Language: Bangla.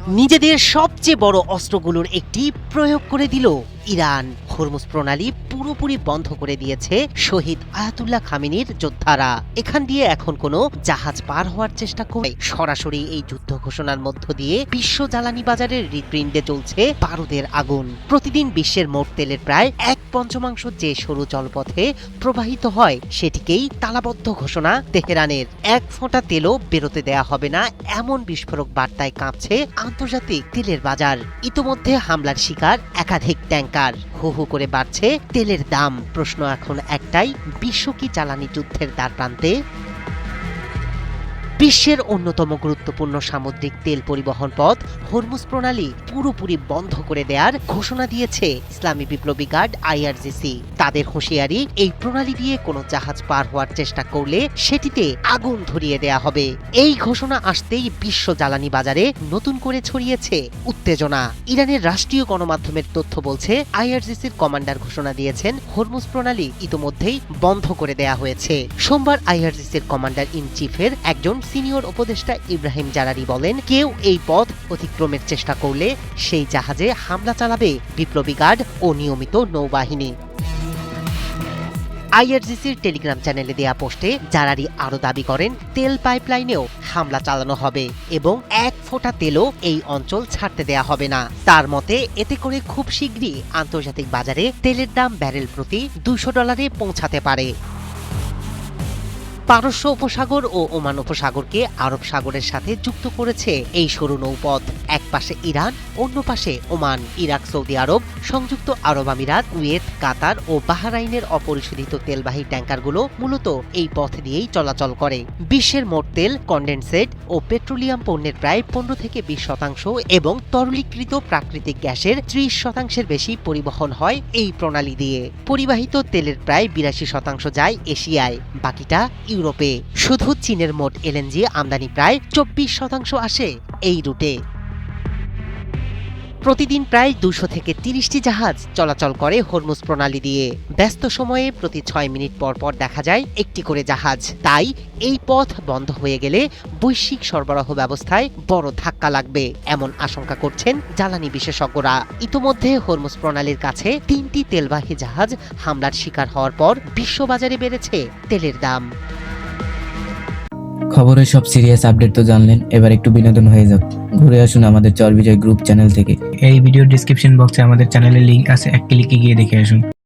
নিজেদের সবচেয়ে বড় অস্ত্রগুলোর একটি প্রয়োগ করে দিল ইরান। হরমুজ প্রণালী পুরোপুরি বন্ধ করে দিয়েছে শহীদ আয়াতুল্লাহ খামেনির যোদ্ধারা। এখান দিয়ে এখন কোনো জাহাজ পার হওয়ার চেষ্টা করে সরাসরি এই যুদ্ধ ঘোষণার মধ্য দিয়ে বিশ্ব জ্বালানি বাজারের হৃৎপিণ্ডে চলছে বারুদের আগুন। প্রতিদিন বিশ্বের মোট তেলের প্রায় 1/5 যে সরু জলপথে প্রবাহিত হয় সেটিকেই তালাবদ্ধ ঘোষণা তেহরানের। এক ফোঁটা তেলও বেরোতে দেয়া হবে না, এমন বিস্ফোরক বার্তায় কাঁপছে আন্তর্জাতিক তেলের বাজার। ইতোমধ্যে হামলার শিকার একাধিক ট্যাঙ্কার। হু হু করে বাড়ছে তেলের দাম। প্রশ্ন এখন একটাই, বিশ্ব কি জ্বালানি যুদ্ধের দ্বারপ্রান্তে? বিশ্বের অন্যতম গুরুত্বপূর্ণ সামুদ্রিক তেল পরিবহন পথ হরমুজ প্রণালী পুরোপুরি বন্ধ করে দেওয়ার ঘোষণা দিয়েছে ইসলামী বিপ্লবী গার্ড আইআরজিসি। তাদের হুঁশিয়ারি, এই প্রণালী দিয়ে কোনো জাহাজ পার হওয়ার চেষ্টা করলে সেটিতে আগুন ধরিয়ে দেয়া হবে। এই ঘোষণা আসতেই বিশ্ব জ্বালানি বাজারে নতুন করে ছড়িয়েছে উত্তেজনা। ইরানের রাষ্ট্রীয় গণমাধ্যমের তথ্য বলছে, আইআরজিসির কমান্ডার ঘোষণা দিয়েছেন হরমুজ প্রণালী ইতোমধ্যেই বন্ধ করে দেয়া হয়েছে। সোমবার আইআরজিসির কমান্ডার ইন চিফের একজন সিনিয়র উপদেষ্টা ইব্রাহিম জারারি বলেন, কেউ এই পথ অতিক্রমের চেষ্টা করলে সেই জাহাজে হামলা চালাবে বিপ্লবী গার্ড ও নিয়মিত নৌবাহিনী। আইআরজিসির টেলিগ্রাম চ্যানেলে দেয়া পোস্টে জারারি আরও দাবি করেন, তেল পাইপলাইনেও হামলা চালানো হবে এবং এক ফোঁটা তেলও এই অঞ্চল ছাড়তে দেয়া হবে না। তার মতে এতে করে খুব শীঘ্রই আন্তর্জাতিক বাজারে তেলের দাম ব্যারেল প্রতি $200 পৌঁছাতে পারে। পারস্য উপসাগর ও ওমান উপসাগরকে আরব সাগরের সাথে যুক্ত করেছে এই সরু নৌপথ। এক পাশে ইরান, অন্য পাশে ওমান। ইরাক, সৌদি আরব, সংযুক্ত আরব আমিরাত, কুয়েত, কাতার ও বাহরাইনের অপরিশোধিত তেলবাহী ট্যাঙ্কারগুলো মূলত এই পথ দিয়েই চলাচল করে। বিশ্বের মোট তেল, কনডেনসেট ও পেট্রোলিয়াম পণ্যের প্রায় 15-20% এবং তরলীকৃত প্রাকৃতিক গ্যাসের 30% বেশি পরিবহন হয় এই প্রণালী দিয়ে। পরিবাহিত তেলের প্রায় 82% যায় এশিয়ায়, বাকিটা ইউরোপে। শুধু চীনের মোট এলএনজি আমদানি প্রায় 24% আসে এই রুটে। প্রতিদিন প্রায় 200-30টি জাহাজ চলাচল করে হরমুজ প্রণালী দিয়ে। ব্যস্ত সময়ে প্রতি 6 মিনিট পর পর দেখা যায় একটি করে জাহাজ। তাই এই পথ বন্ধ হয়ে গেলে বৈশ্বিক সরবরাহ ব্যবস্থায় বড় ধাক্কা লাগবে, এমন আশঙ্কা করছেন জ্বালানি বিশেষজ্ঞরা। ইতোমধ্যে হরমুজ প্রণালীর কাছে 3টি তেলবাহী জাহাজ হামলার শিকার হওয়ার পর বিশ্ববাজারে বেড়েছে তেলের দাম। খবরের সব সিরিয়াস আপডেট তো জানলেন, এবার একটু বিনোদন হয়ে যাক। ঘুরে আসুন আমাদের চর বিজয় গ্রুপ চ্যানেল থেকে। এই ভিডিওর ডেসক্রিপশন বক্সে আমাদের চ্যানেলের লিংক আছে, এক ক্লিকে গিয়ে দেখে আসুন।